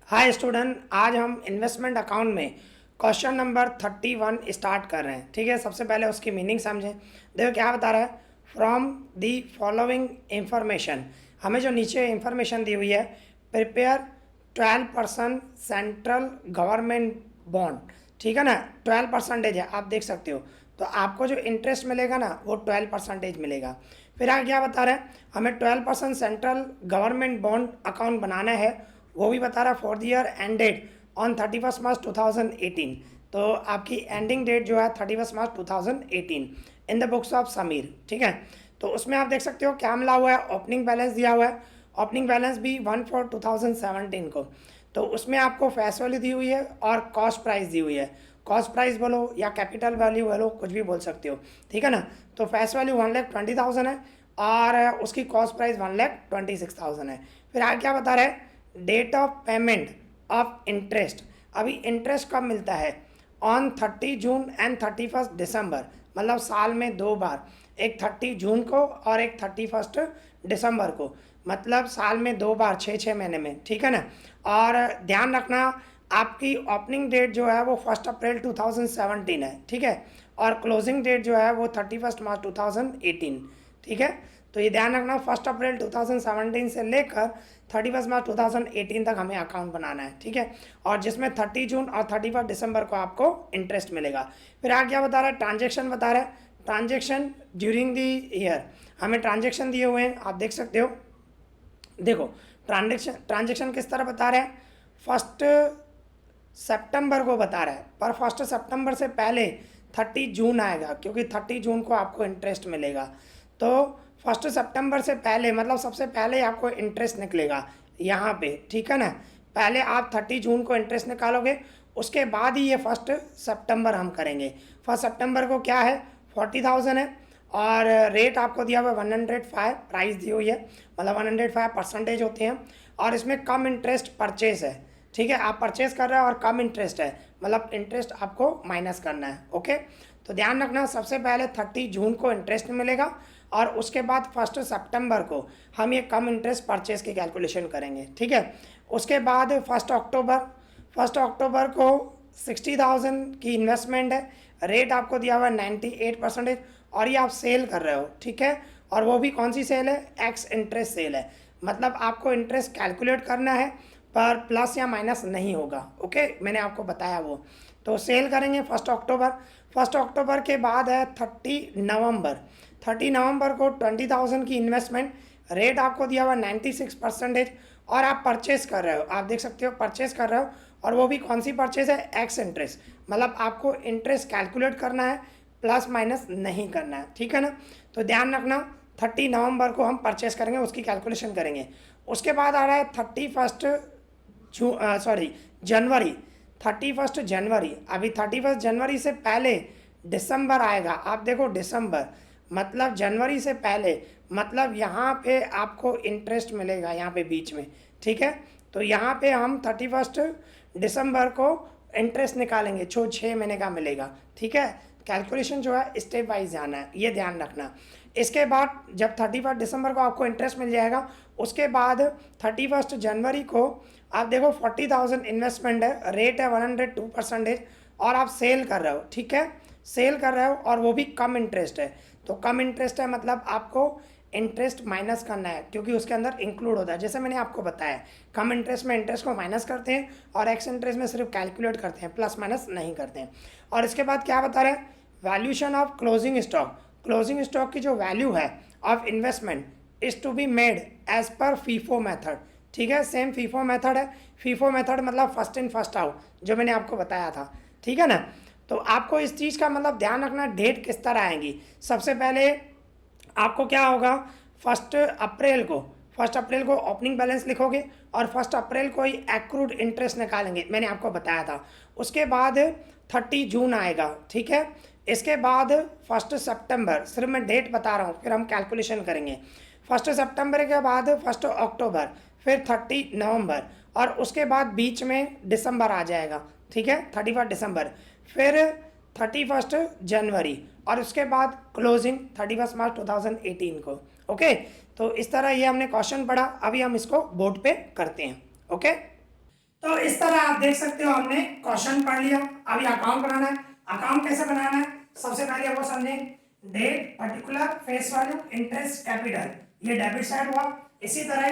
Hi student, आज हम investment account में क्वेश्चन नंबर 31 स्टार्ट कर रहे हैं। ठीक है, सबसे पहले उसकी मीनिंग समझें। देखो क्या बता रहा है, फ्रॉम दी फॉलोइंग इंफॉर्मेशन। हमें जो नीचे इंफॉर्मेशन दी हुई है, प्रिपेयर 12% सेंट्रल गवर्नमेंट बॉन्ड। ठीक है ना, 12% है, आप देख सकते हो। तो आपको जो इंटरेस्ट मिलेगा ना, वो 12% मिलेगा। फिर आगे क्या बता रहे हैं, हमें 12% सेंट्रल गवर्नमेंट बॉन्ड अकाउंट बनाना है, वो भी बता रहा है for the year ended on 31 मार्च 2018। तो आपकी एंडिंग डेट जो है 31 मार्च 2018 in the books of Sameer. ठीक है, तो उसमें आप देख सकते हो क्या मिला हुआ है, ओपनिंग बैलेंस दिया हुआ है। ओपनिंग बैलेंस भी 1/4/2017 को। तो उसमें आपको फेस वैल्यू दी हुई है और कॉस्ट प्राइस दी हुई है। कॉस्ट प्राइस बोलो या कैपिटल वैल्यू बोलो, कुछ भी बोल सकते हो। ठीक है ना, तो फेस वैल्यू 1,20,000 है और उसकी कॉस्ट प्राइस 1,26,000 है। फिर आगे क्या बता रहे हैं, date of payment of interest. अभी इंटरेस्ट कब मिलता है, ऑन 30 जून एंड 31 दिसंबर। मतलब साल में दो बार, एक 30 जून को और एक 31 दिसंबर को। मतलब साल में दो बार, 6 महीने में। ठीक है ना, और ध्यान रखना आपकी ओपनिंग डेट जो है वो 1 अप्रैल 2017 है। ठीक है, और क्लोजिंग डेट जो है वो 31 मार्च 2018। ठीक है, तो ये ध्यान रखना 1 अप्रैल 2017 से लेकर 31 मार्च 2018 तक हमें अकाउंट बनाना है। ठीक है, और जिसमें 30 जून और 31 दिसंबर को आपको इंटरेस्ट मिलेगा। फिर आगे क्या बता रहा है, ट्रांजेक्शन बता रहा है, ट्रांजेक्शन ड्यूरिंग दी ईयर। हमें ट्रांजेक्शन दिए हुए हैं, आप देख सकते हो। देखो ट्रांजेक्शन किस तरह बता रहे हैं, 1 सितंबर को बता रहा है, पर 1 सितंबर से पहले 30 जून आएगा, क्योंकि 30 जून को आपको इंटरेस्ट मिलेगा। तो 1 सितंबर से पहले मतलब सबसे पहले आपको इंटरेस्ट निकलेगा यहाँ पे। ठीक है ना, पहले आप 30 जून को इंटरेस्ट निकालोगे, उसके बाद ही ये 1 सितंबर हम करेंगे। 1 सितंबर को क्या है, 40,000 है और रेट आपको दिया हुआ है 105, प्राइस दी हुई है, मतलब 105% होते हैं। और इसमें कम इंटरेस्ट परचेस है। ठीक है, आप परचेस कर रहे हो और कम इंटरेस्ट है, मतलब इंटरेस्ट आपको माइनस करना है। ओके, तो ध्यान रखना सबसे पहले 30 जून को इंटरेस्ट मिलेगा और उसके बाद 1 सितंबर को हम ये कम इंटरेस्ट परचेस की कैलकुलेशन करेंगे। ठीक है, उसके बाद 1 अक्टूबर को 60,000 की इन्वेस्टमेंट है, रेट आपको दिया हुआ है 98%, और ये आप सेल कर रहे हो। ठीक है, और वो भी कौन सी सेल है, एक्स इंटरेस्ट सेल है। मतलब आपको इंटरेस्ट कैलकुलेट करना है, पर प्लस या माइनस नहीं होगा। ओके, मैंने आपको बताया वो। तो सेल करेंगे 1 अक्टूबर के बाद है 30 नवंबर को 20,000 की इन्वेस्टमेंट, रेट आपको दिया हुआ 96%, और आप परचेस कर रहे हो, आप देख सकते हो परचेस कर रहे हो, और वो भी कौन सी परचेस है, एक्स इंटरेस्ट। मतलब आपको इंटरेस्ट कैलकुलेट करना है, प्लस माइनस नहीं करना है। ठीक है ना, तो ध्यान रखना 30 नवंबर को हम परचेस करेंगे, उसकी कैलकुलेशन करेंगे। उसके बाद आ रहा है 31 जनवरी। अभी 31 जनवरी से पहले दिसंबर आएगा। आप देखो दिसंबर मतलब जनवरी से पहले, मतलब यहाँ पे आपको इंटरेस्ट मिलेगा यहाँ पे बीच में। ठीक है, तो यहाँ पे हम 31 दिसंबर को इंटरेस्ट निकालेंगे, जो 6 महीने का मिलेगा। ठीक है, कैलकुलेशन जो है स्टेप वाइज जाना है, ये ध्यान रखना। इसके बाद जब 31 दिसंबर को आपको इंटरेस्ट मिल जाएगा, उसके बाद 31 जनवरी को आप देखो 40,000 इन्वेस्टमेंट है, रेट है 102%, और आप सेल कर रहे हो। ठीक है, सेल कर रहे हो और वो भी कम इंटरेस्ट है। तो कम इंटरेस्ट है मतलब आपको इंटरेस्ट माइनस करना है, क्योंकि उसके अंदर इंक्लूड होता है। जैसे मैंने आपको बताया, कम इंटरेस्ट में इंटरेस्ट को माइनस करते हैं और एक्स इंटरेस्ट में सिर्फ कैलकुलेट करते हैं, प्लस माइनस नहीं करते हैं। और इसके बाद क्या बता रहे हैं, valuation of closing stock. Closing stock की जो वैल्यू है of investment is to be made as per FIFO method. ठीक है, सेम फीफो मेथड है। फीफो मेथड मतलब फर्स्ट इन फर्स्ट आउट, जो मैंने आपको बताया था। ठीक है ना, तो आपको इस चीज़ का मतलब ध्यान रखना, डेट किस तरह आएंगी। सबसे पहले आपको क्या होगा, 1 अप्रैल को ओपनिंग बैलेंस लिखोगे और 1 अप्रैल को ही एक्रूड इंटरेस्ट निकालेंगे, मैंने आपको बताया था। उसके बाद 30 जून आएगा। ठीक है, इसके बाद 1 सितंबर, सिर्फ मैं डेट बता रहा हूँ, फिर हम कैलकुलेशन करेंगे। 1 सितंबर के बाद 1 अक्टूबर, फिर 30 नवंबर, और उसके बाद बीच में दिसंबर आ जाएगा। ठीक है, 31 दिसंबर, फिर 31 जनवरी, और उसके बाद क्लोजिंग 31 मार्च 2018 को। ओके, तो इस तरह ये हमने क्वेश्चन पढ़ा, अभी हम इसको बोर्ड पे करते हैं। ओके। तो इस तरह आप देख सकते हो हमने क्वेश्चन पढ़ लिया। अभी अकाउंट बनाना है। अकाउंट कैसे बनाना है, सबसे पहले वो समझें। Date, particular, face value, interest, capital, ये डेबिट साइड हुआ। इसी तरह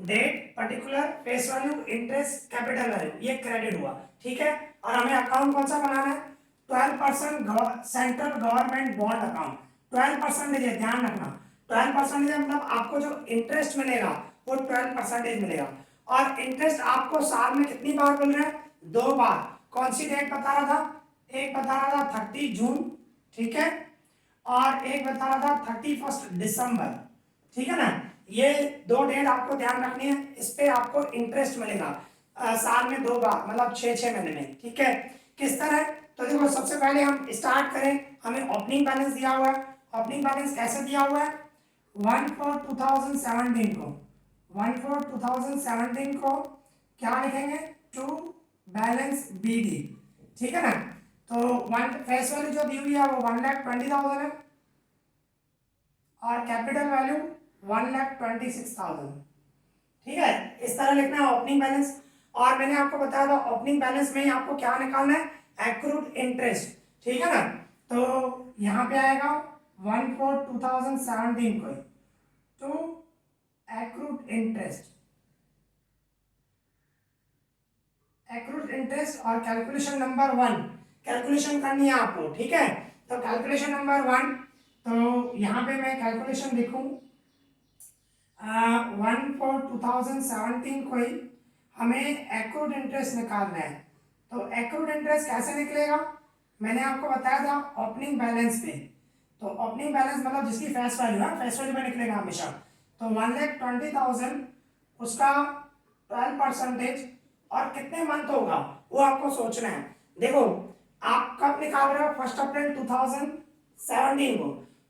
date, particular, face value, interest, capital value, ये क्रेडिट हुआ। ठीक है। और हमें अकाउंट कौन सा बनाना है, 12% सेंट्रल गवर्नमेंट बॉन्ड अकाउंट। 12% है, ध्यान रखना। 12% मतलब आपको जो इंटरेस्ट मिलेगा वो 12% मिलेगा। और इंटरेस्ट आपको साल में कितनी बार मिल रहा है, 2 बार। कौन सी डेट बता रहा था, एक बता रहा था 30 जून, ठीक है, और एक बता रहा था 31 दिसंबर, ठीक है ना। ये 2 डेट आपको ध्यान रखनी है, इस पे आपको इंटरेस्ट मिलेगा साल में 2 बार, मतलब 6-6 महीने में। ठीक है। किस तरह, तो देखो सबसे पहले हम स्टार्ट करें, हमें ओपनिंग बैलेंस दिया हुआ है। ओपनिंग बैलेंस कैसे दिया हुआ है, 1/4/2017 को, 1/4/2017 को क्या लिखेंगे, टू बैलेंस बी डी। ठीक है ना। तो वन फेस वैल्यू जो दी हुई है वो 1,20,000 है, और कैपिटल वैल्यू 1,26,000। ठीक है। इस तरह लिखना है ओपनिंग बैलेंस। और मैंने आपको बताया था ओपनिंग बैलेंस में ही आपको क्या निकालना है, एक्रूड इंटरेस्ट। ठीक है ना। तो यहाँ पे आएगा 1/4/2017 को to accrued interest, accrued interest. और कैलकुलेशन नंबर 1 कैलकुलेशन करनी है आपको। ठीक है। तो कैलकुलेशन नंबर 1, तो यहाँ पे मैं कैलकुलेशन लिखूं 1/4/2017 को ही हमें एक्रूड इंटरेस्ट निकालना है। तो एक्रूड इंटरेस्ट कैसे निकलेगा, मैंने आपको बताया था ओपनिंग बैलेंस पे। तो ओपनिंग बैलेंस मतलब जिसकी फेस वैल्यू है, फेस वैल्यू में निकलेगा हमेशा। तो 1,20,000 उसका 12%, और कितने मंथ होगा वो आपको सोचना है। देखो आप कब निकाल रहे हो, 1 अप्रैल 2017 को।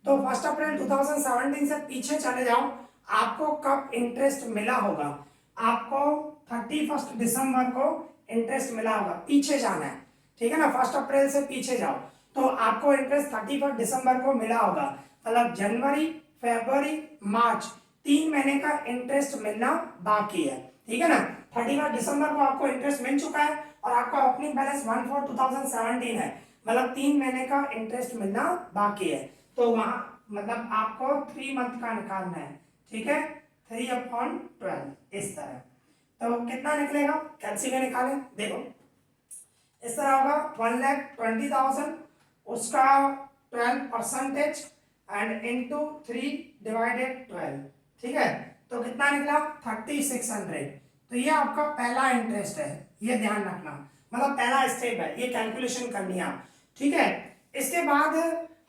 तो 1 अप्रैल 2017 से पीछे चले जाओ, आपको कब इंटरेस्ट मिला होगा, आपको 31 दिसंबर को इंटरेस्ट मिला होगा, पीछे जाना है। ठीक है ना, 1 अप्रैल से पीछे जाओ, तो आपको इंटरेस्ट 31 दिसंबर को मिला होगा। मतलब जनवरी, फरवरी, मार्च, 3 महीने का इंटरेस्ट मिलना बाकी है। ठीक है ना। 31 दिसंबर को आपको इंटरेस्ट मिल चुका है, और आपका ओपनिंग बैलेंस 1/4/2017 है, मतलब 3 महीने का इंटरेस्ट मिलना बाकी है। तो वहां मतलब आपको 3 मंथ का निकालना है। ठीक है, 3/12 इस तरह। तो कितना निकलेगा, कैलसी में निकालें। देखो इस तरह होगा 1,20,000 उसका 12% एंड इंटू 3/12। ठीक है। तो कितना निकला, 3,600। तो ये आपका पहला इंटरेस्ट है, ये ध्यान रखना, मतलब पहला स्टेप है, ये कैलकुलेशन करनी है आप। ठीक है। इसके बाद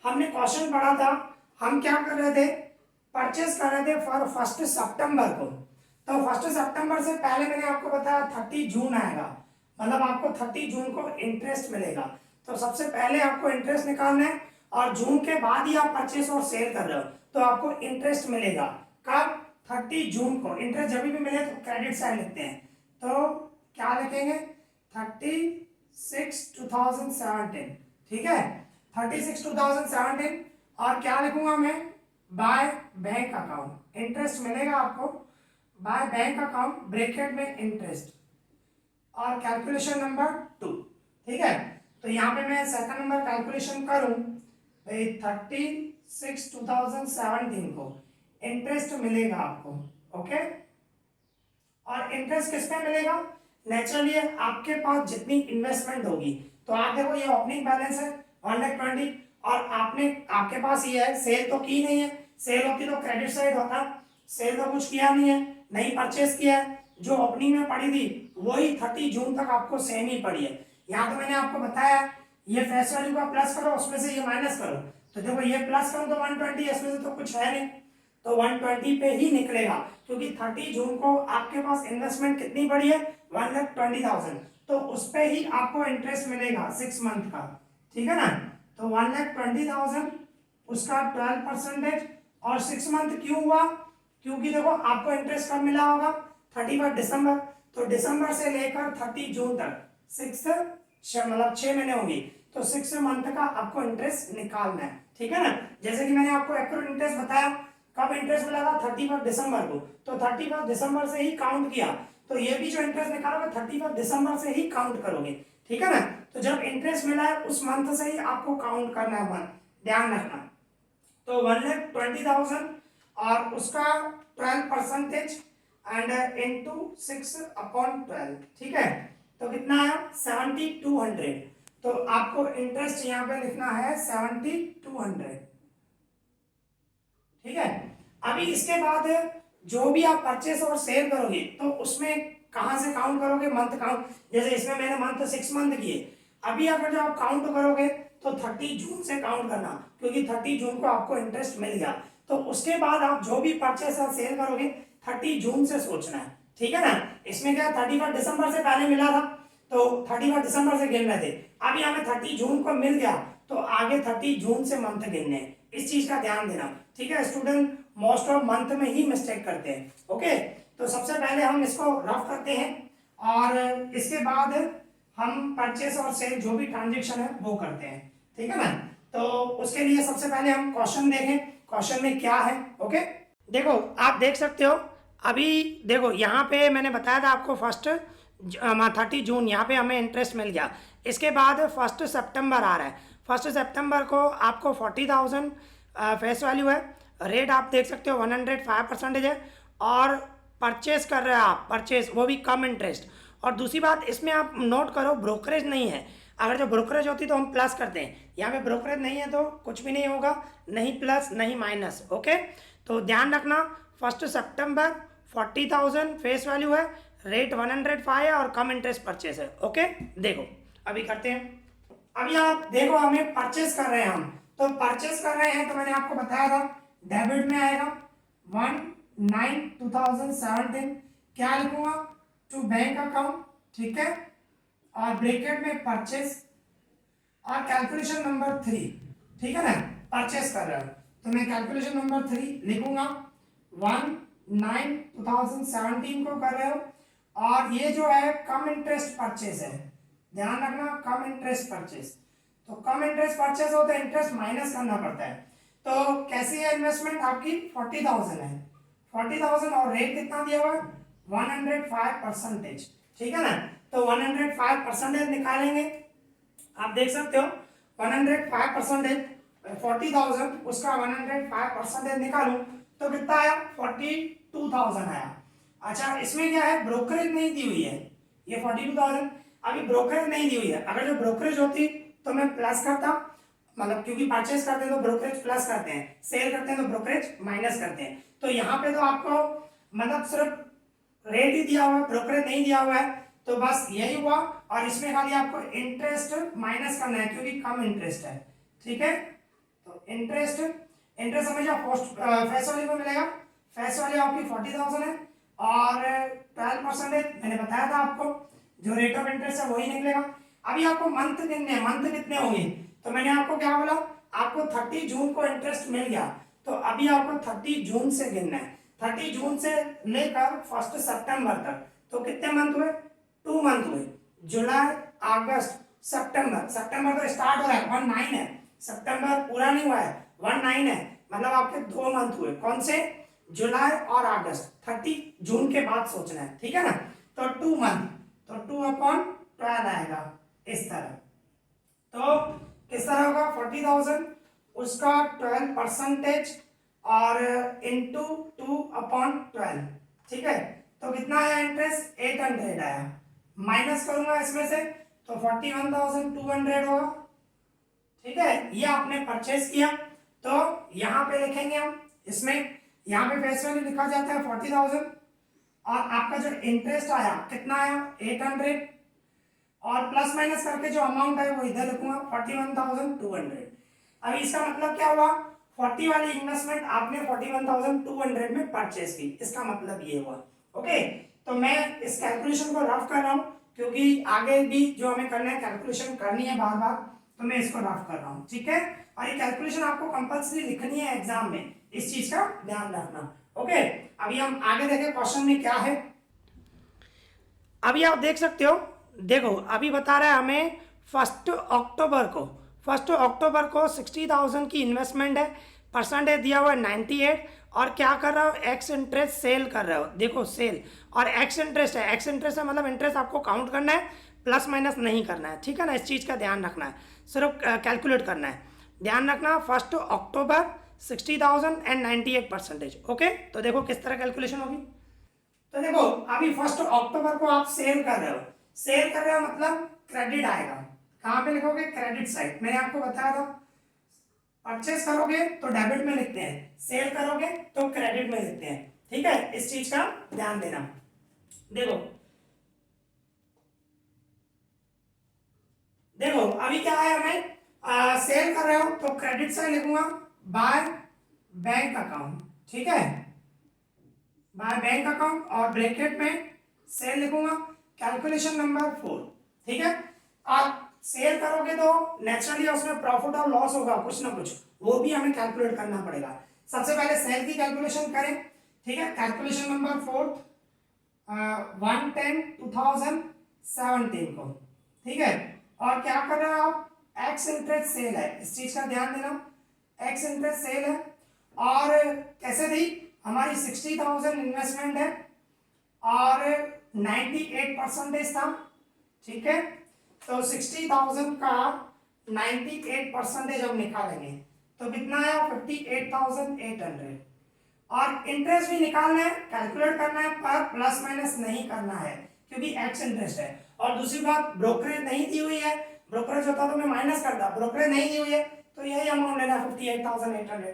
हमने क्वेश्चन पढ़ा था, हम क्या कर रहे थे, परचेस कर रहे थे फॉर 1 सितंबर को। तो 1 सितंबर से पहले मैंने आपको बताया 30 जून आएगा, मतलब आपको 30 जून को इंटरेस्ट मिलेगा। तो सबसे पहले आपको इंटरेस्ट निकालना है, और जून के बाद ही आप परचेस और सेल कर रहे हो तो आपको इंटरेस्ट मिलेगा कब, 30 जून को। इंटरेस्ट जब भी मिले तो क्रेडिट साइड लिखते हैं। तो क्या लिखेंगे, 36/2017। ठीक है, 36/2017। और क्या लिखूंगा मैं, बाय बैंक अकाउंट, इंटरेस्ट मिलेगा आपको बाय बैंक अकाउंट, ब्रैकेट में इंटरेस्ट, और कैलकुलेशन नंबर 2। ठीक है। तो यहाँ पे मैं सेकंड नंबर कैलकुलेशन करूं, 36/2017 को इंटरेस्ट मिलेगा आपको। ओके। और इंटरेस्ट किस पे मिलेगा, नेचुरली आपके पास जितनी इन्वेस्टमेंट होगी। तो आप देखो ये ओपनिंग बैलेंस है 1,20,000, और आपने आपके पास ये है, सेल तो की नहीं है, सेल होती तो क्रेडिट साइड होता, सेल तो कुछ किया नहीं है, नहीं परचेस किया है, जो ओपनिंग में पड़ी थी वही 30 जून तक आपको सेम ही पड़ी है। यहाँ तो मैंने आपको बताया ये फेस वैल्यू का प्लस करो, उसमें से ये माइनस करो। तो देखो ये प्लस करो तो 120, इसमें से तो कुछ है नहीं, तो 120 पे ही निकलेगा, क्योंकि 30 जून को आपके पास इन्वेस्टमेंट कितनी पड़ी है, 1,20,000, तो उस पे ही आपको इंटरेस्ट मिलेगा 6 मंथ का। ठीक है ना। तो 1,20,000 उसका 12%, और 6 मंथ क्यों हुआ, क्योंकि देखो आपको इंटरेस्ट कब मिला होगा, 31 दिसंबर। तो दिसंबर से लेकर 30 जून तक 6 मतलब 6 महीने होंगी, तो 6 मंथ का आपको इंटरेस्ट निकालना है। ठीक है ना। जैसे कि मैंने आपको एक्यूरेट इंटरेस्ट बताया, कब इंटरेस्ट मिला था, 31 दिसंबर को, तो 31 दिसंबर से ही काउंट किया, तो ये भी जो इंटरेस्ट निकालोगे 31 दिसंबर से ही काउंट करोगे, ठीक है ना। तो जब इंटरेस्ट मिला है उस मंथ से ही आपको काउंट करना है मंथ, ध्यान रखना। तो 1,20,000 और उसका 12% एंड इंटू 6/12, ठीक है। तो कितना है 7,200। तो आपको इंटरेस्ट यहाँ पे लिखना है 7,200, ठीक है। अभी इसके बाद जो भी आप परचेस और सेल करोगे तो उसमें कहाँ से काउंट करोगे, मंथ काउंट। जैसे इसमें मैंने मंथ 6 मंथ किए, अभी अगर जो आप काउंट करोगे तो 30 जून से काउंट करना, क्योंकि 30 जून को आपको इंटरेस्ट मिल गया। तो उसके बाद आप जो भी परचेस और सेल करोगे 30 जून से सोचना है, ठीक है ना। इसमें क्या 31 दिसंबर से पहले मिला था तो 31 दिसंबर से गिन रहे थे, अभी हमें 30 जून को मिल गया तो आगे 30 जून से मंथ गिनने। इस चीज का ध्यान देना, ठीक है। स्टूडेंट मोस्ट ऑफ मंथ में ही मिस्टेक करते हैं, ओके। तो सबसे पहले हम इसको रफ करते हैं और इसके बाद हम परचेस और सेल जो भी ट्रांजेक्शन है वो करते हैं, ठीक है ना। तो उसके लिए सबसे पहले हम क्वेश्चन देखें, क्वेश्चन में क्या है, ओके। देखो आप देख सकते हो, अभी देखो यहाँ पे मैंने बताया था आपको फर्स्ट 30 जून यहाँ पे हमें इंटरेस्ट मिल गया। इसके बाद 1 सितंबर आ रहा है, 1 सितंबर को आपको 40,000 फेस वैल्यू है, रेट आप देख सकते हो 105% है, और परचेस कर रहे हो आप, परचेस वो भी कम इंटरेस्ट। और दूसरी बात इसमें आप नोट करो ब्रोकरेज नहीं है, अगर जो ब्रोकरेज होती तो हम प्लस करते हैं, यहाँ पे ब्रोकरेज नहीं है तो कुछ भी नहीं होगा, नहीं प्लस नहीं माइनस, ओके। तो ध्यान रखना 1 सितंबर 40,000 फेस वैल्यू है, रेट 105 है और कम इंटरेस्ट परचेस है, ओके। देखो अभी करते हैं, अभी आप देखो हमें परचेस कर रहे हैं हम, तो परचेस कर रहे हैं तो मैंने आपको बताया था डेबिट में आएगा 1/9/2017, क्या लिखूंगा टू बैंक अकाउंट, ठीक है, और ब्रैकेट में परचेस और कैलकुलेशन नंबर 3, ठीक है ना। परचेस कर रहे हो तो मैं कैलकुलेशन नंबर 3 लिखूंगा, 1/9/2017 को कर रहे हो, और ये जो है कम इंटरेस्ट परचेस है, ध्यान रखना कम इंटरेस्ट परचेस। तो कम इंटरेस्ट परचेस हो तो इंटरेस्ट माइनस करना पड़ता है। तो कैसी है इन्वेस्टमेंट आपकी 40,000 है, 40,000 और रेट कितना दिया हुआ है 105%, ठीक है ना। तो 105% निकालेंगे, आप देख सकते हो 105%, 40,000 उसका 105% निकालूं तो कितना आया 42,000 आया। अच्छा इसमें क्या है ब्रोकरेज नहीं दी हुई है, ये 42,000 अभी ब्रोकरेज नहीं दी हुई है, अगर जो ब्रोकरेज होती तो मैं प्लस करता, मतलब क्योंकि परचेस करते हैं तो ब्रोकरेज प्लस करते हैं, सेल करते हैं तो ब्रोकरेज माइनस करते हैं। तो यहाँ पे तो आपको मतलब सिर्फ रेट ही दिया हुआ है, ब्रोकरेज नहीं दिया हुआ है, तो बस यही हुआ। और इसमें खाली आपको इंटरेस्ट माइनस करना है क्योंकि कम इंटरेस्ट है, ठीक है। तो इंटरेस्ट हमेशा फेस वैल्यू में मिलेगा, फेस वैल्यू आपकी 40,000 है और 12% मैंने बताया था आपको, जो रेट ऑफ इंटरेस्ट है वही निकलेगा। अभी आपको मंथ गिनने, मंथ कितने होंगे, तो मैंने आपको क्या बोला, आपको 30 जून को इंटरेस्ट मिल गया तो अभी आपको 30 जून से गिनना है, 30 जून से लेकर 1 सितंबर तक। तो कितने मंथ हुए 2 मंथ हुए, जुलाई अगस्त सितंबर, सितंबर तो स्टार्ट हो रहा है 19 है, सितंबर पूरा नहीं हुआ है 19 है, मतलब आपके 2 मंथ हुए, कौन से जुलाई और अगस्त, 30 जून के बाद सोचना है, ठीक है ना। तो 2 मंथ, तो 2/12 आएगा इस तरह। तो किस तरह होगा 40,000 उसका 12% और इंटू 2/12, ठीक है। तो कितना आया इंटरेस्ट 800 आया, माइनस करूंगा इसमें से तो 41,200 होगा, ठीक है। ये आपने परचेस किया तो यहाँ पे लिखेंगे हम, इसमें यहाँ पे फेस वैल्यू लिखा जाता है 40,000 और आपका जो इंटरेस्ट आया कितना आया 800 और प्लस माइनस करके जो अमाउंट है वो इधर लिखूंगा 41,200। अभी इसका मतलब क्या हुआ 40 वाली इन्वेस्टमेंट आपने 41,200 में परचेस की, इसका मतलब ये हुआ, ओके। तो मैं इस कैलकुलेशन को रफ कर रहा हूँ क्योंकि आगे भी जो हमें करना है कैलकुलेशन करनी है बार बार, तो मैं इसको रफ कर रहा हूँ, ठीक है। और ये कैलकुलेशन आपको कंपल्सरी लिखनी है एग्जाम में, इस चीज का ध्यान रखना, ओके। अभी हम आगे देखें क्वेश्चन में क्या है। अभी आप देख सकते हो, देखो अभी बता रहा है हमें 1 अक्टूबर को 60,000 की इन्वेस्टमेंट है, परसेंटेज दिया हुआ है 98 और क्या कर रहे हो, एक्स इंटरेस्ट सेल कर रहे हो, देखो सेल और एक्स इंटरेस्ट है, एक्स इंटरेस्ट है मतलब इंटरेस्ट आपको काउंट करना है, प्लस माइनस नहीं करना है, ठीक है ना, इस चीज़ का ध्यान रखना है, सिर्फ कैलकुलेट करना है। ध्यान रखना 1 अक्टूबर 60,000 एंड 98%। ओके, तो देखो किस तरह कैलकुलेशन होगी। तो देखो अभी 1 अक्टूबर को आप सेल कर रहे हो, सेल कर रहे हो मतलब क्रेडिट आएगा, कहाँ पे लिखोगे, क्रेडिट साइड, मैंने आपको बताया था। परचेस करोगे तो डेबिट में लिखते हैं, सेल करोगे तो क्रेडिट में लिखते हैं, ठीक है, इस चीज का ध्यान देना। देखो देखो अभी क्या है, हमें सेल कर रहे हो तो क्रेडिट साइड लिखूंगा बाय बैंक अकाउंट, ठीक है, बाय बैंक अकाउंट और ब्रैकेट में सेल लिखूंगा, कैलकुलेशन नंबर 4, ठीक है। आप सेल करोगे तो नेचुरली उसमें प्रॉफिट और लॉस होगा कुछ ना कुछ, वो भी हमें कैलकुलेट करना पड़ेगा। सबसे पहले सेल की कैलकुलेशन करें, ठीक है, कैलकुलेशन नंबर 4 1/10/2017 को, ठीक है। और क्या कर रहे हो आप, एक्स इंटरेस्ट सेल है, इस चीज का ध्यान देना, एक्स इंटरेस्ट सेल है। और कैसे थी, हमारी 60,000 इन्वेस्टमेंट है और 98% था, ठीक है। तो 60,000 का 98% हम निकालेंगे तो कितना आया, 58,800। और इंटरेस्ट भी निकालना है, कैलकुलेट करना है, पर प्लस माइनस नहीं करना है क्योंकि एक्स इंटरेस्ट है। और दूसरी बात, ब्रोकरेज नहीं दी हुई है, ब्रोकरेज होता तो मैं माइनस करता, ब्रोकरेज नहीं दी हुई है तो यही अमाउंट लेना 58,800।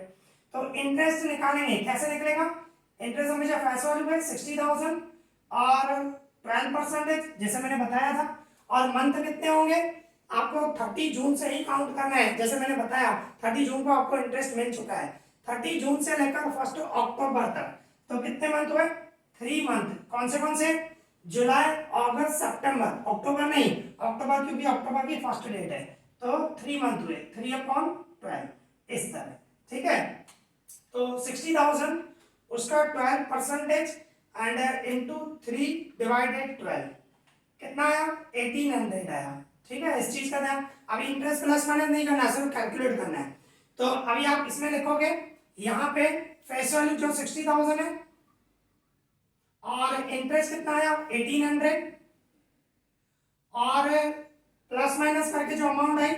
तो इंटरेस्ट निकालेंगे, कैसे निकलेगा, इंटरेस्ट हमेशा फैस वैल्यू है 60,000 और 12% जैसे मैंने बताया था। और मंथ कितने होंगे, आपको 30 जून से ही काउंट करना है, जैसे मैंने बताया 30 जून को आपको इंटरेस्ट मिल चुका है, 30 जून से लेकर 1 अक्टूबर तक, तो कितने मंथ हुए, 3 मंथ। कौन से, जुलाई अगस्त सितंबर, अक्टूबर नहीं, अक्टूबर क्योंकि अक्टूबर की फर्स्ट डेट है, तो 3 मंथ हुए, 3/12 इस तरह, ठीक है। तो 60,000 उसका 12% एंड इंटू 3 डिवाइडेड 12 कितना आया, 1800 आया, ठीक है, इस चीज का ध्यान। अभी इंटरेस्ट प्लस माइनस नहीं करना है, सिर्फ कैलकुलेट करना है। तो अभी आप इसमें लिखोगे, यहाँ पे फेस वैल्यू जो 60,000 है और इंटरेस्ट कितना आया 1800 और प्लस माइनस करके जो अमाउंट आई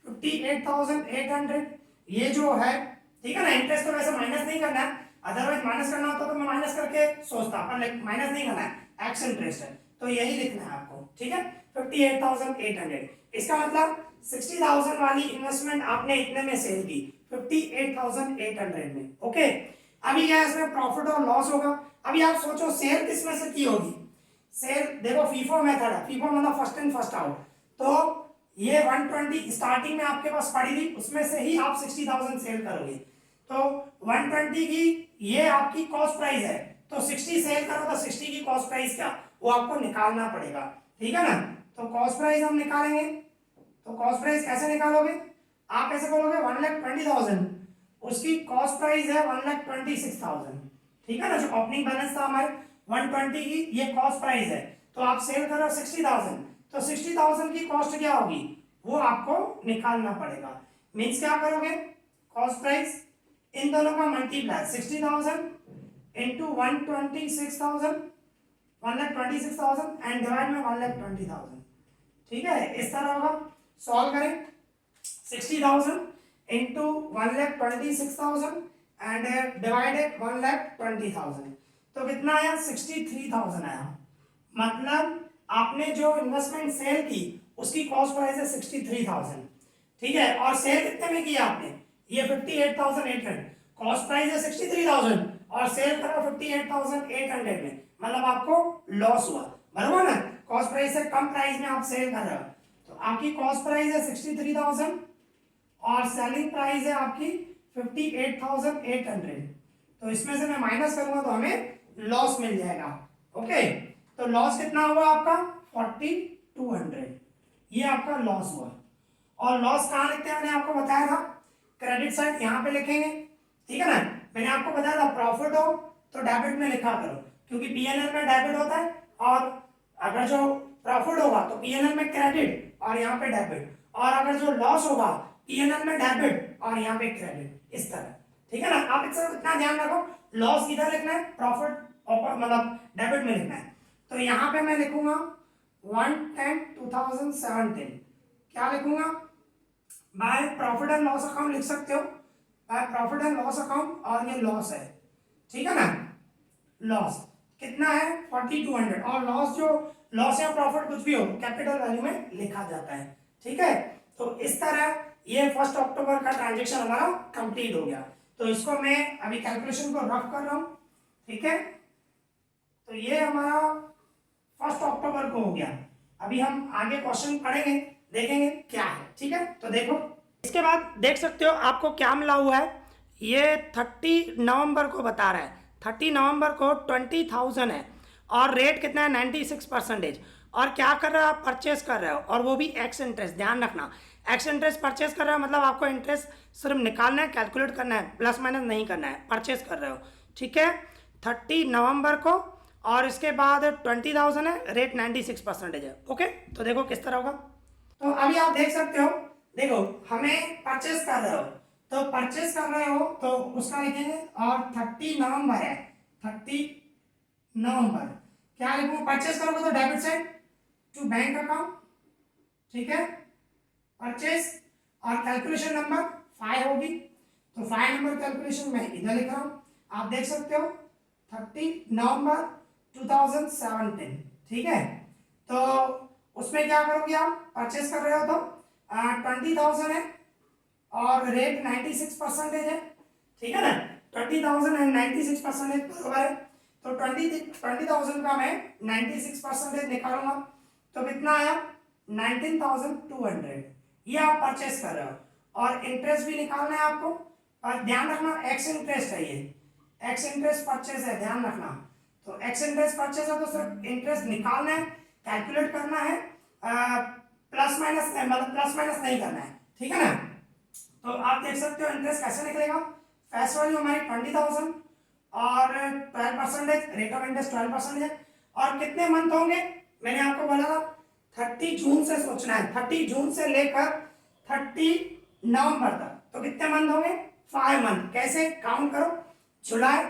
58,800, ये जो है, ठीक है ना। इंटरेस्ट तो वैसे माइनस नहीं करना है, अदरवाइज माइनस करना होता तो मैं माइनस करके सोचता, पर माइनस नहीं करना है, एक्स इंटरेस्ट है तो यही लिखना है आपको, ठीक है, 58,800। इसका मतलब 60,000 वाली इन्वेस्टमेंट आपने इतने में सेल की 58,800 में, ओके। अभी क्या है, इसमें प्रॉफिट और लॉस होगा। अभी आप सोचो सेल किस में से की होगी, सेल देखो फीफो मेथड है, फीफो मतलब फर्स्ट इन फर्स्ट आउट, तो ये 120 स्टार्टिंग में आपके पास पड़ी थी, उसमें से ही आप 60,000 सेल करोगे, तो 120 की ये आपकी कॉस्ट प्राइस है, तो 60 सेल करो तो 60 की कॉस्ट प्राइस क्या, वो आपको निकालना पड़ेगा, ठीक है ना। तो कॉस्ट प्राइस हम निकालेंगे, तो कॉस्ट प्राइस कैसे निकालोगे, आप ऐसे बोलोगे 1,20,000, उसकी कॉस्ट प्राइस है 1,26,000, ठीक है ना। जो ओपनिंग बैलेंस था हमारे 120 की, ये कॉस्ट प्राइस है, तो आप सेल करो 60,000, तो 60,000 की कॉस्ट क्या होगी, वो आपको निकालना पड़ेगा। मीन्स क्या करोगे, कॉस्ट प्राइस इन दोनों का मल्टीप्लाई 60,000 इंटू 126,000 1,26,000 एंड डिवाइड में 1,20,000, ठीक है, इस तरह होगा। सॉल्व करें, 60,000 इंटू 1,26,000 एंड डिवाइडेड 1,20,000, तो कितना आया 63,000 आया। मतलब आपने जो इन्वेस्टमेंट सेल की उसकी कॉस्ट प्राइस है 63,000, ठीक है, और सेल कितने में किया आपने, ये 58,800, कॉस्ट प्राइस है 63,000 और सेल करा 58,800 में, मतलब आपको लॉस हुआ, बराबर ना। कॉस्ट प्राइस से कम प्राइस में आप सेल कर रहे हो, तो आपकी कॉस्ट प्राइस है 63,000 और सेलिंग प्राइस है आपकी 58,800, तो इसमें से मैं माइनस करूंगा तो हमें लॉस मिल जाएगा, ओके। तो लॉस कितना हुआ आपका 4,200, ये आपका लॉस हुआ। और लॉस कहाँ लिखते हैं, मैंने आपको बताया था, क्रेडिट साइड यहाँ पे लिखेंगे, ठीक है ना। मैंने आपको बताया था प्रॉफिट हो तो डेबिट में लिखा करो, क्योंकि पीएनएल में डेबिट होता है, और अगर जो प्रॉफिट होगा तो पीएनएल में क्रेडिट और यहाँ पे डेबिट, और अगर जो लॉस होगा पीएनएल में डेबिट और यहाँ पे क्रेडिट, इस तरह, ठीक है ना। आप इससे इतना ध्यान रखो, लॉस किधर लिखना है, प्रॉफिट मतलब डेबिट में लिखना है। तो यहाँ पे मैं लिखूंगा 1/10/2017, क्या लिखूंगा, by profit and loss account लिख सकते हो, by profit and loss account, और ये लॉस है, ठीक है ना, लॉस कितना है 4200, और लॉस जो लॉस या प्रॉफिट कुछ भी हो कैपिटल वैल्यू में लिखा जाता है, ठीक है। तो इस तरह ये 1 अक्टूबर का ट्रांजेक्शन हमारा कंप्लीट हो गया। तो इसको मैं अभी कैलकुलेशन को रफ कर रहा हूं, ठीक है। तो ये हमारा 1 अक्टूबर को हो गया। अभी हम आगे क्वेश्चन पढ़ेंगे, देखेंगे क्या है, ठीक है। तो देखो इसके बाद देख सकते हो आपको क्या मिला हुआ है, ये 30 नवंबर को बता रहा है, 30 नवंबर को 20,000 है, और रेट कितना है 96%, और क्या कर रहे हो आप, परचेस कर रहे हो, और वो भी एक्स इंटरेस्ट, ध्यान रखना एक्स इंटरेस्ट परचेस कर रहे हो मतलब आपको इंटरेस्ट सिर्फ निकालना है, कैलकुलेट करना है, प्लस माइनस नहीं करना है, परचेस कर रहे हो, ठीक है। 30 नवंबर को, और इसके बाद 20,000 है, रेट 96% है, ओके। तो देखो किस तरह होगा। तो अभी आप देख सकते हो, देखो हमें परचेस कर रहे हो, तो परचेस कर रहे हो तो उसका लिखेंगे, और 30 नवंबर है, 30 नवंबर, क्या लिखूं, परचेस करोगे तो debit side to bank account, ठीक है, परचेस, और कैलकुलेशन नंबर 5 होगी, तो 5 नंबर कैलकुलेशन मैं इधर लिख रहा हूं, आप देख सकते हो 30 नवंबर 2017, ठीक है। तो उसमें क्या करोगे आप, परचेस कर रहे हो तो 20,000 है, और रेट 96% है, ठीक है ना, 20,000 एंड 96% बराबर है। तो 20,000 का मैं 96% निकालूंगा, तो कितना आया 19,200, ये आप परचेस कर रहे हो, और इंटरेस्ट भी निकालना है आपको, और ध्यान रखना एक्स इंटरेस्ट है, ये एक्स इंटरेस्ट परचेस है, ध्यान रखना। तो एक्स इंटरेस्ट परचेस है तो सिर्फ इंटरेस्ट निकालना है, कैलकुलेट करना है, प्लस माइनस मतलब प्लस माइनस नहीं करना है, ठीक है ना। तो आप देख सकते हो इंटरेस्ट कैसे निकलेगा, फेस वैल्यू हमारी 20,000, और 12%, रेट ऑफ इंटरेस्ट 12% है, और कितने मंथ होंगे, मैंने आपको बोला था 30 जून से सोचना है, 30 जून से लेकर 30 नवंबर तक, तो कितने मंथ होंगे, 5 मंथ। कैसे काउंट करो, जुलाई,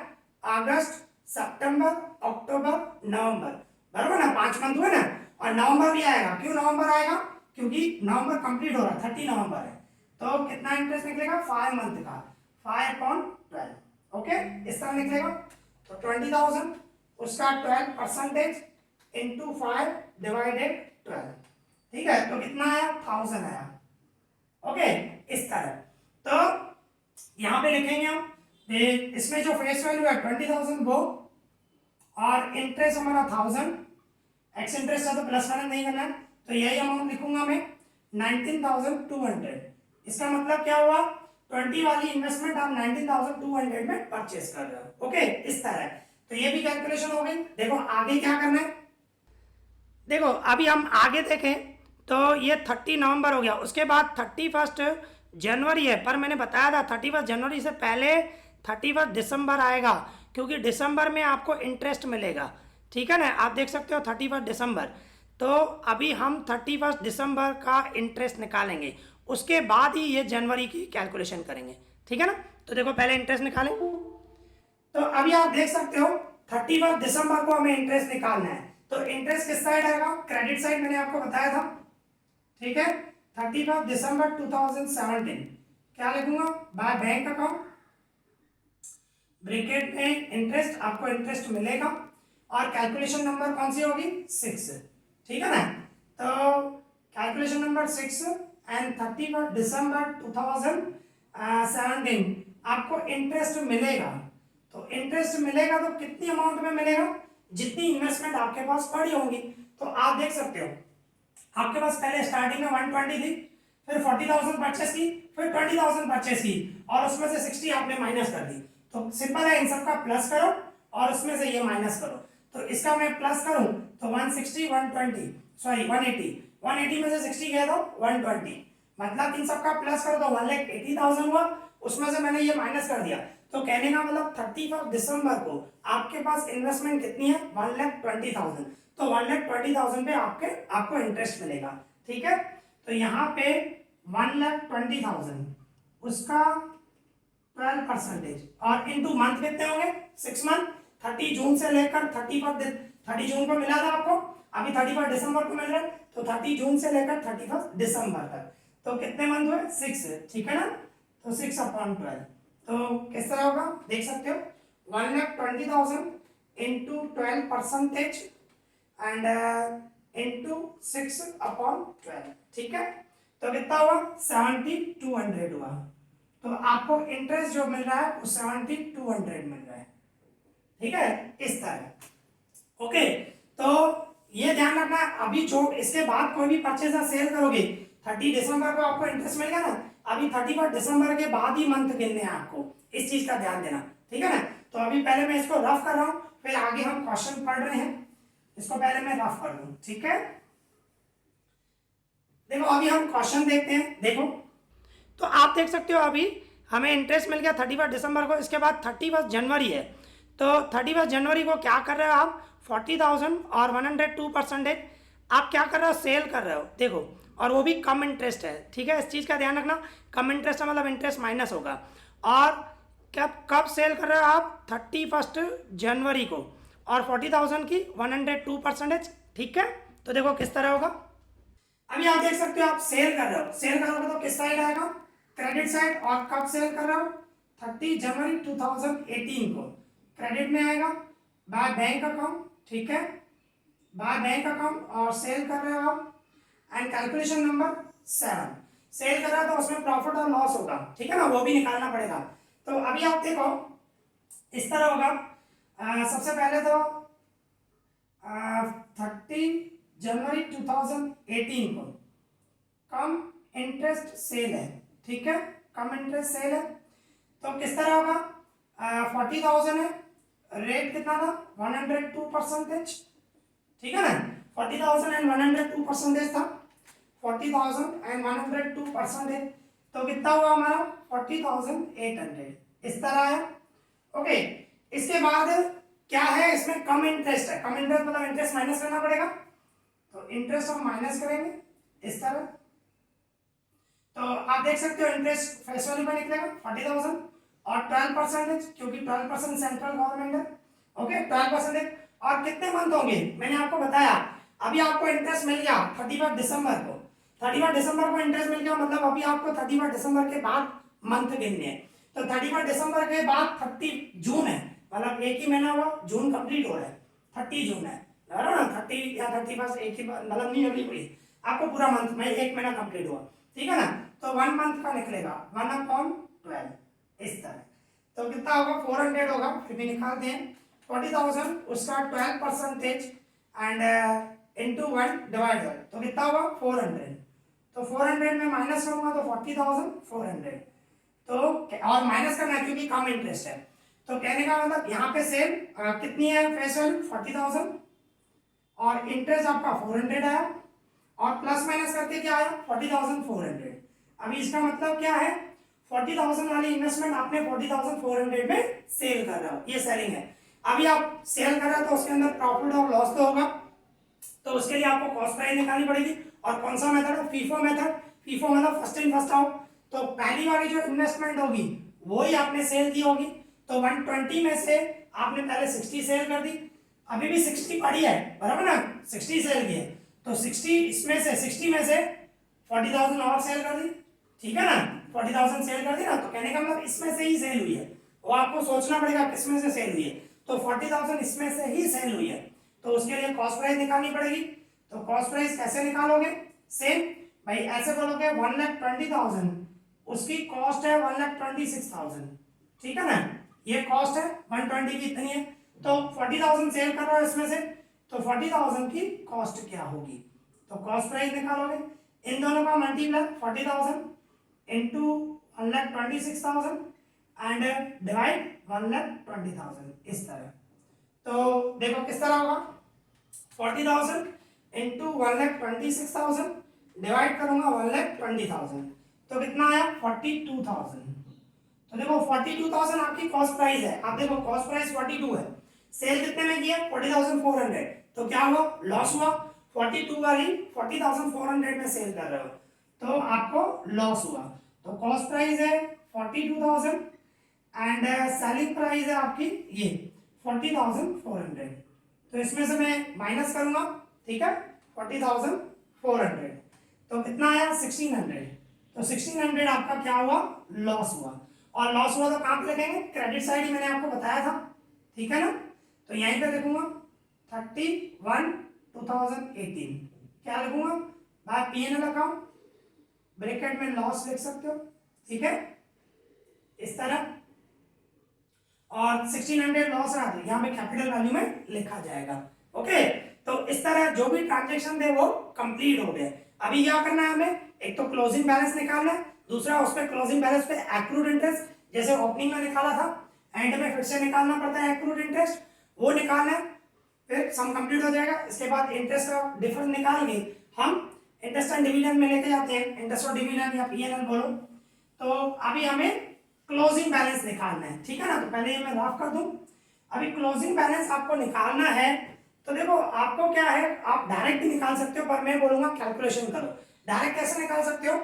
अगस्त, सितंबर, अक्टूबर, नवंबर, बराबर ना, 5 मंथ हुए ना, और नवंबर भी आएगा, क्यों नवंबर आएगा, क्योंकि नवंबर कंप्लीट हो रहा है, 30 नवंबर है, तो कितना इंटरेस्ट निकलेगा 5 मंथ का, 5/12, ओके, इस तरह निकलेगा। तो 20,000 उसका 12% इंटू 5 डिवाइडेड 12, ठीक है, तो कितना आया 1000 आया, ओके, इस तरह। तो यहां पे लिखेंगे हम, इसमें जो फेस वैल्यू है 20,000 वो, और इंटरेस्ट हमारा 1000, एक्स इंटरेस्ट है तो प्लस माइनस नहीं करना है, तो यही अमाउंट लिखूंगा मैं 19,200। इसका मतलब क्या हुआ, 20 वाली इन्वेस्टमेंट आप 19,200 में परचेस कर रहे हो, ओके, इस तरह। तो ये भी कैलकुलेशन हो गई। देखो आगे क्या करना है, देखो अभी हम आगे देखें तो ये 30 नवंबर हो गया, उसके बाद 31 जनवरी है, पर मैंने बताया था 31 जनवरी से पहले 31 दिसंबर आएगा, क्योंकि दिसंबर में आपको इंटरेस्ट मिलेगा, ठीक है ना, आप देख सकते हो 31 दिसंबर। तो अभी हम 31 दिसंबर का इंटरेस्ट निकालेंगे, उसके बाद ही ये जनवरी की कैलकुलेशन करेंगे, ठीक है ना। तो देखो पहले इंटरेस्ट निकालें, तो अभी आप देख सकते हो 31 दिसंबर को हमें इंटरेस्ट निकालना है, तो इंटरेस्ट किस साइड आएगा, क्रेडिट साइड, मैंने आपको बताया था, ठीक है। 31 दिसंबर 2017, क्या लिखूंगा, बाय बैंक अकाउंट, ब्रैकेट में इंटरेस्ट, आपको इंटरेस्ट मिलेगा, और कैलकुलेशन नंबर कौन सी होगी 6, ठीक है ना। तो कैलकुलेशन नंबर 6 एंड 31 दिसंबर 2017 आपको इंटरेस्ट मिलेगा, तो इंटरेस्ट मिलेगा तो कितनी अमाउंट में मिलेगा, जितनी इन्वेस्टमेंट आपके पास पड़ी होगी। तो आप देख सकते हो आपके पास पहले स्टार्टिंग में 120 थी, फिर 40,000 परचेस की, फिर 20,000 परचेस की, और उसमें से 60 आपने माइनस कर दी। तो सिंपल है, इन सबका प्लस करो और उसमें से ये माइनस करो। तो इसका मैं प्लस करूं तो 160 120 सॉरी 180, 180 में से 60 गया तो 120, मतलब इन सबका प्लस करो तो 1,80,000 हुआ, उसमें से मैंने ये माइनस कर दिया। तो कहने का मतलब 31 दिसंबर को आपके पास इन्वेस्टमेंट कितनी है 1,20,000, तो 1,20,000 पे आपको इंटरेस्ट मिलेगा, ठीक है। तो यहाँ पे 1,20,000 उसका 12%, और इनटू मंथ कितने होंगे 6 मंथ, 30 जून से लेकर 30 जून को मिला था आपको, अभी 31 दिसंबर को मिल रहा है, तो 30 जून से लेकर 31 दिसंबर तक, तो कितने मंथ हुए 6, ठीक है ना, तो 6/12, तो किस तरह होगा देख सकते हो, 1,20,000 इंटू 12% एंड इंटू 6/12, ठीक है, तो कितना हुआ 7,200 हुआ, तो आपको इंटरेस्ट जो मिल रहा है वो 7,200 मिल रहा है, ठीक है, इस तरह। ओके, तो ये ध्यान रखना, अभी जो इसके बाद कोई भी परचेज या सेल करोगे 30 दिसंबर को आपको इंटरेस्ट मिलेगा ना, अभी 31 दिसंबर के बाद ही मंथ गिनने हैं आपको, इस चीज का ध्यान देना, ठीक है ना। तो अभी पहले मैं इसको रफ कर रहा हूं, फिर आगे हम क्वेश्चन पढ़ रहे हैं, इसको पहले मैं रफ कर दूं, ठीक है। देखो अभी हम क्वेश्चन देखते हैं, देखो तो आप देख सकते हो अभी हमें इंटरेस्ट मिल गया 31 दिसंबर को, इसके बाद 31 जनवरी है, तो 31 जनवरी को क्या कर रहे हो आप, 40,000 और 102% आप क्या कर रहे हो, सेल कर रहे हो, देखो, और वो भी कम इंटरेस्ट है, ठीक है, इस चीज़ का ध्यान रखना, कम इंटरेस्ट है मतलब इंटरेस्ट माइनस होगा, और कब सेल कर रहे हो आप, 31 जनवरी को, और 40,000 की 102%, ठीक है, तो देखो किस तरह होगा, अभी आप देख सकते हो, आप सेल कर रहे हो, सेल करोगे तो किस साइड आएगा, क्रेडिट साइड, और कब सेल कर रहे हो, 30 जनवरी 2018 को क्रेडिट में आएगा, बाय बैंक अकाउंट, ठीक है, बाय बैंक अकाउंट, और सेल कर रहे हो आप, एंड कैलकुलेशन नंबर 7, सेल कर रहा है तो उसमें प्रॉफिट और लॉस होगा, ठीक है ना, वो भी निकालना पड़ेगा, तो अभी आप देखो इस तरह होगा, सबसे पहले तो 30 जनवरी 2018 को कम इंटरेस्ट सेल है, ठीक है, कम इंटरेस्ट सेल है, तो किस तरह होगा, 40,000 है, रेट कितना था 102%, ठीक है ना, 40,000 एंड 102% था, 40,000 एंड 102%, तो कितना हुआ हमारा 40,800, इस तरह है। ओके, इसके बाद क्या है, इसमें कम इंटरेस्ट है, कम इंटरेस्ट मतलब इंटरेस्ट माइनस करना पड़ेगा, तो इंटरेस्ट हम माइनस करेंगे इस तरह, तो आप देख सकते हो इंटरेस्ट फेस वैल्यू में निकलेगा 40,000 और 12%, क्योंकि 12% सेंट्रल गवर्नमेंट है, ओके 12%, और कितने मंथ होंगे मैंने आपको बताया, अभी आपको इंटरेस्ट मिल गया 31 दिसंबर को, 31 दिसंबर को इंटरेस्ट मिल गया, मतलब अभी आपको 31 दिसंबर के बाद मंथ गिनने हैं, तो 31 दिसंबर के बाद 30 जून है, मतलब एक ही महीना हुआ, जून कंप्लीट हो रहा है, 30 जून है ना, 30 या 31 एक ही मतलब नहीं अगली हुई, आपको पूरा मंथ में एक महीना कंप्लीट हुआ, ठीक है ना, तो 1 मंथ का निकलेगा 1/12, इस तरह, तो कितना होगा 400 होगा, फिर भी निकालते हैं, 40,000 उसका 12% एंड इंटू 1 डिवाइड, तो कितना होगा 400, तो 400 में माइनस करूंगा तो 40,400, तो और माइनस करना है क्योंकि कम इंटरेस्ट है, तो कहने का मतलब यहाँ पे सेल कितनी है फेस वैल्यू 40,000 और इंटरेस्ट आपका 400 आया, और प्लस माइनस करके क्या आया 40,400, अभी इसका मतलब क्या है 40,000 वाली इन्वेस्टमेंट आपने 40,400 में सेल कर रहे हो, ये सेलिंग है, अभी आप सेल कर रहे हो तो उसके अंदर प्रॉफिट और लॉस तो होगा, तो उसके लिए आपको कॉस्ट प्राइस निकालनी पड़ेगी, और कौन सा मेथड है, फीफो मेथड, फीफो मतलब फर्स्ट इन फर्स्ट आउट, तो पहली वाली जो इन्वेस्टमेंट होगी वही आपने सेल की होगी, तो 120 में से आपने पहले 60 सेल कर दी, अभी भी 60 पड़ी है बराबर ना, 60 सेल की है, तो 60 इसमें से 60 में से 40,000 और सेल कर दी, ठीक है ना, 40,000 सेल कर दी ना, तो कहने का मतलब इसमें से ही सेल हुई है, वो आपको सोचना पड़ेगा किसमें से सेल हुई है, तो 40,000 इसमें से ही सेल हुई है, तो उसके लिए कॉस्ट प्राइस निकालनी पड़ेगी, तो कॉस्ट प्राइस कैसे निकालोगे, सेम भाई ऐसे बोलोगे 1,20,000 उसकी कॉस्ट है 1,26,000, ठीक है ना, ये कॉस्ट है 120 की इतनी है, तो 40,000 सेल कर रहा है इसमें से, तो 40,000 की कॉस्ट क्या होगी, तो कॉस्ट प्राइस निकालोगे, इन दोनों का मल्टीप्लाई 40,000 इंटू 1,26,000 एंड डिवाइड 1,20,000, इस तरह, तो देखो किस तरह होगा 40,000 इंटू 1,26,000 डिवाइड करूंगा 1,20,000, तो कितना आया 42,000, तो देखो 42,000 आपकी कॉस्ट प्राइस है, आप देखो कॉस्ट प्राइस 42 है, सेल कितने में किया 40,400, तो क्या हुआ लॉस हुआ, 42 वाली 40,400 में सेल कर रहे हो तो आपको लॉस हुआ, तो कॉस्ट प्राइस है 42,000 एंड सेलिंग प्राइस है आपकी ये 40,400। तो इसमें से मैं माइनस करूंगा, ठीक है, 40,400, तो कितना आया 1600। तो 1600 आपका क्या हुआ, लॉस हुआ। और लॉस हुआ तो कहाँ पे लिखेंगे, क्रेडिट साइड ही मैंने आपको बताया था, ठीक है ना। तो यहीं पे लिखूंगा 31/2018, क्या लिखूंगा बाय P&L अकाउंट, ब्रैकेट में लॉस लिख सकते हो, ठीक है, इस तरह। और 1600 लॉस रहा तो यहाँ पे कैपिटल वैल्यू में लिखा जाएगा। ओके, तो इस तरह जो भी ट्रांजेक्शन थे वो कंप्लीट हो गए। अभी क्या करना है हमें, एक तो क्लोजिंग बैलेंस निकालना है, दूसरा उस पर क्लोजिंग बैलेंस पे एक्रूड इंटरेस्ट जैसे ओपनिंग में निकाला था, एंड में फिर से निकालना पड़ता है एक्रूड इंटरेस्ट, वो निकालना है। फिर सम कंप्लीट हो जाएगा, इसके बाद इंटरेस्ट का डिफरेंस निकाल के हम इंटरेस्ट एंड डिविडेंड में लेके जाते हैं, इंटरेस्ट और डिविडेंड या P&L बोलो। तो अभी हमें क्लोजिंग बैलेंस निकालना है, ठीक है ना। तो पहले ये मैं रफ कर दूं। अभी क्लोजिंग बैलेंस आपको निकालना है, तो देखो आपको क्या है, आप डायरेक्ट भी निकाल सकते हो, पर मैं बोलूंगा कैलकुलेशन करो। डायरेक्ट कैसे निकाल सकते हो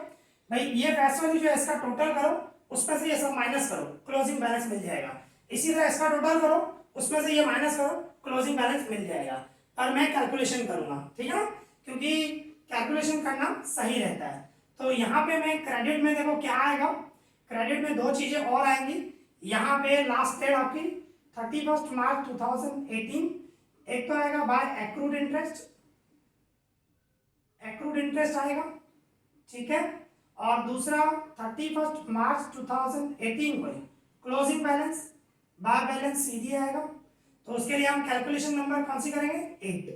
भाई, ये फैक्स वैल्यू जो है इसका टोटल करो, उसमें से ये सब माइनस करो, क्लोजिंग बैलेंस मिल जाएगा। इसी तरह इसका टोटल करो, उसमें से ये माइनस करो, क्लोजिंग बैलेंस मिल जाएगा। पर मैं कैलकुलेशन करूंगा, ठीक है, क्योंकि कैलकुलेशन करना सही रहता है। तो यहाँ पे मैं क्रेडिट में देखो क्या आएगा, क्रेडिट में दो चीजें और आएंगी। यहाँ पे लास्ट डेट आपकी 31 मार्च 2018, एक तो आएगा by accrued interest, accrued interest आएगा, ठीक है, और दूसरा 31 मार्च 2018 को क्लोजिंग बैलेंस बाय बैलेंस सीधी आएगा। तो उसके लिए हम कैलकुलेशन नंबर कौन सी करेंगे, 8,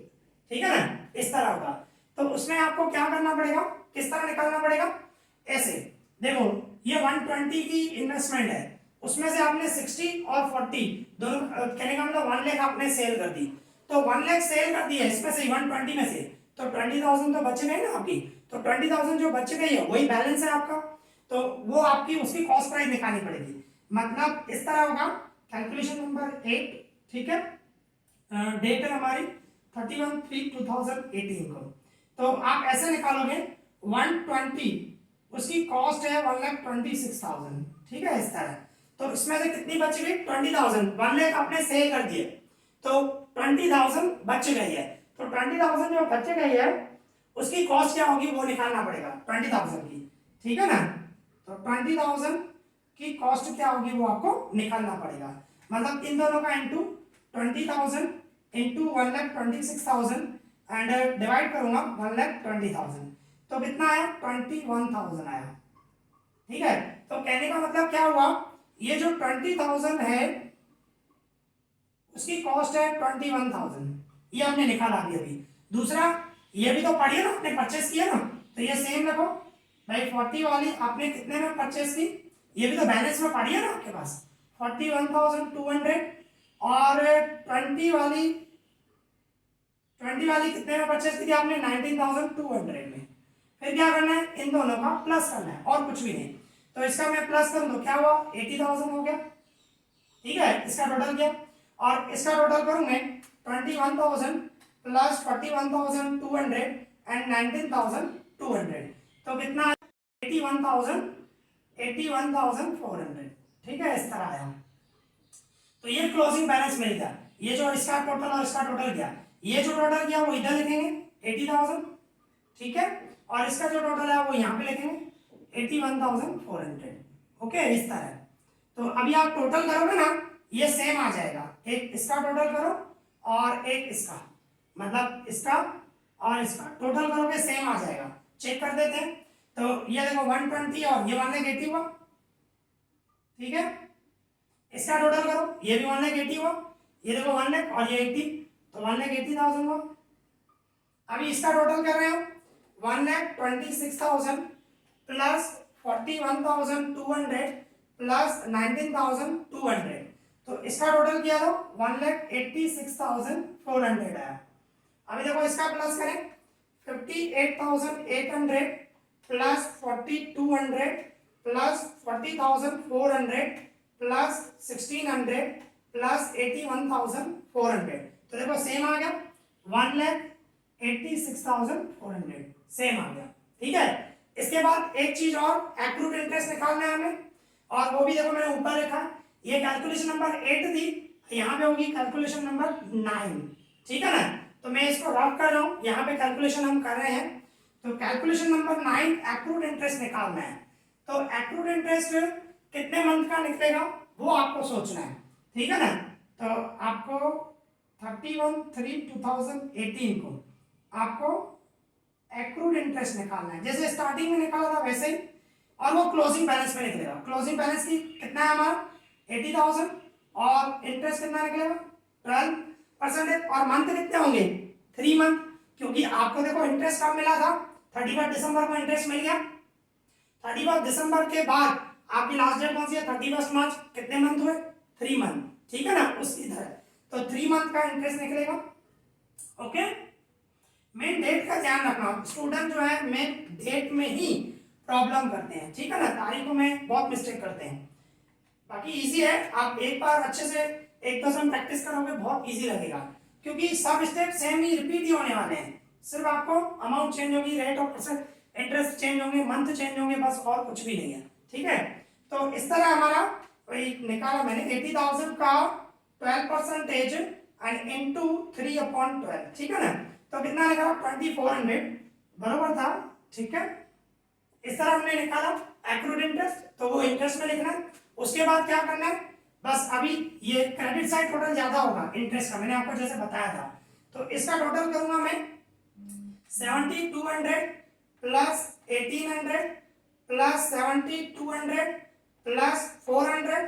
ठीक है ना, इस तरह होगा। तो उसमें आपको क्या करना पड़ेगा, किस तरह निकालना पड़ेगा, ऐसे देखो ये 120 की इन्वेस्टमेंट है, उसमें से आपने 60 और 40 दोनों कहने का मतलब 1 लाख आपने सेल कर दी। तो 1 लाख सेल कर दी है, इसमें से 120 में से तो 20,000 तो बच गए ना आपकी। तो 20,000 जो बच गई है वही बैलेंस है आपका, तो वो आपकी उसकी कॉस्ट प्राइस निकालनी पड़ेगी। मतलब इस तरह होगा कैलकुलेशन नंबर 8, ठीक है। डेट है हमारी 31/3/2018 को। तो आप ऐसे निकालोगे 120, उसकी कॉस्ट है 1,26,000, ठीक है, इस तरह। तो इसमें से कितनी बच गई 20,000, 1 लाख आपने सेल कर दिए, तो 20,000 बच गई है। तो 20,000 जो बच गई है उसकी कॉस्ट क्या होगी वो निकालना पड़ेगा 20,000 की, ठीक है ना। तो 20,000 की कॉस्ट क्या होगी वो आपको निकालना पड़ेगा। मतलब इन दोनों का इंटू 20,000 इंटू 1,26,000 एंड डिवाइड करूंगा 1,20,000, तो कितना आया 21,000 आया, ठीक है। तो कहने का मतलब क्या हुआ, ये जो 20,000 है उसकी कॉस्ट है 21,000, ये हमने निकाला अभी। दूसरा ये भी तो पढ़िए ना, आपने परचेस किया ना, तो ये सेम रखो भाई, 40 वाली आपने कितने में परचेस की, ये भी तो बैलेंस में पढ़िए ना आपके पास 41,200, और 20 वाली कितने में परचेस की थी आपने 19,200 में। फिर क्या करना है, इन दोनों का प्लस करना है और कुछ भी नहीं। तो इसका मैं प्लस करूं तो क्या हुआ 80,000 हो गया, ठीक है, इसका टोटल किया। और इसका टोटल करूं मैं 21,000 प्लस 41,200 एंड 19,200, तो कितना 81,400, ठीक है, इस तरह आया। तो ये क्लोजिंग बैलेंस मिल गया, ये जो इसका टोटल और इसका टोटल गया, ये जो टोटल गया वो इधर लिखेंगे 80,000, ठीक है, और इसका जो टोटल है वो यहाँ पे लिखेंगे 81,400, ओके, इस तरह। तो अभी आप टोटल करोगे ना ये सेम आ जाएगा, एक इसका टोटल करो और एक इसका, मतलब इसका और इसका टोटल करोगे सेम आ जाएगा। चेक कर देते हैं, तो ये देखो 120 और ये 180 हुआ, ठीक है, इसका टोटल करो, ये भी 180 हुआ, ये देखो 1 लाख और ये 80, तो 1,80,000 हुआ। अभी इसका टोटल कर रहे हो 1,26,000 प्लस 41,200 प्लस 19,200, तो इसका टोटल किया तो 1,86,400 आया। अभी देखो इसका प्लस करें 58,800 प्लस 4,200 प्लस 40,400 प्लस 1,600 प्लस 81,400, तो देखो सेम आ गया 1,86,400 सेम आ गया, ठीक है। इसके बाद एक चीज और, एक्रूड इंटरेस्ट निकालना है हमें, और वो भी देखो मैंने ऊपर लिखा है, ये कैलकुलेशन नंबर 8 थी, यहाँ पे होगी कैलकुलेशन नंबर 9, ठीक है ना। तो मैं इसको रफ कर रहा हूँ, यहाँ पे कैलकुलेशन हम कर रहे हैं। तो कैलकुलेशन नंबर 9 एक्रूड इंटरेस्ट निकालना है। तो एक्रूड इंटरेस्ट कितने मंथ का निकलेगा वो आपको सोचना है, ठीक है ना। तो आपको 31/3/2018 को आपको एक्रूड इंटरेस्ट निकालना है, जैसे स्टार्टिंग में निकाला था वैसे ही, और वो क्लोजिंग बैलेंस में निकलेगा। क्लोजिंग बैलेंस की कितना है हमारा 80,000, और इंटरेस्ट कितना निकलेगा 12%, और मंथ कितने होंगे 3 मंथ, क्योंकि आपको देखो इंटरेस्ट कब मिला था 31 दिसंबर को इंटरेस्ट मिल गया। 31 दिसंबर के बाद आपकी लास्ट डेट कौन सी है 31 मार्च, कितने मंथ हुए 3 मंथ, ठीक है ना। उसी तरह तो 3 मंथ का इंटरेस्ट निकलेगा। ओके, मेन डेट का ध्यान रखना, स्टूडेंट जो है मेन डेट में ही प्रॉब्लम करते हैं, ठीक है ना, तारीखों में बहुत मिस्टेक करते हैं। बाकी इजी है, आप एक बार अच्छे से 1 प्रैक्टिस करोगे बहुत इजी लगेगा, क्योंकि सब स्टेप सेम ही रिपीट ही होने वाले हैं, सिर्फ आपको अमाउंट चेंज होगी, rate of percent interest change होंगे, मंथ चेंज होंगे, बस और कुछ भी नहीं है, ठीक है। तो इस तरह हमारा वही निकाला मैंने 80,000 का 12% एंड इनटू 3/12, ठीक है ना। तो कितना निकाला 2400, बरोबर था, ठीक है। इस तरह हमने निकाला एक्रूड इंटरेस्ट, तो वो इंटरेस्ट में लिखना है। उसके बाद क्या करना है, बस अभी ये क्रेडिट साइड टोटल ज्यादा होगा इंटरेस्ट का, मैंने आपको जैसे बताया था, तो इसका टोटल करूंगा मैं 7200 प्लस 1800 प्लस 7200 प्लस 400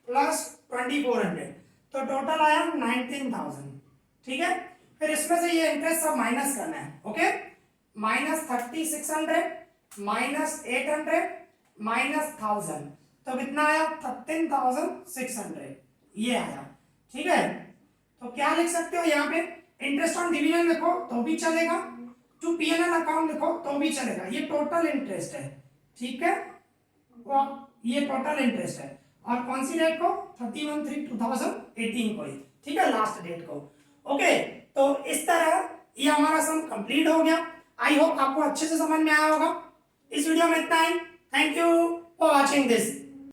प्लस 2400, तो टोटल आया 19,000, ठीक है। फिर इसमें से ये इंटरेस्ट सब माइनस करना है, ओके। माइनस 3600 माइनस 800 माइनस 1000, तो कितना आया 13,600, ये आया, ठीक है। तो क्या लिख सकते हो यहाँ पे, इंटरेस्ट ऑन डिविडेंड लिखो तो भी चलेगा, टू पीएनएल अकाउंट लिखो तो भी चलेगा, ये टोटल इंटरेस्ट है, ठीक है। और ये टोटल इंटरेस्ट है, और कौन सी डेट को 31/3/2018 को, ठीक है, लास्ट डेट को। ओके, तो इस तरह ये हमारा सम कंप्लीट हो गया। आई होप आपको अच्छे से समझ में आया होगा। इस वीडियो में इतना ही। Thank you for watching this.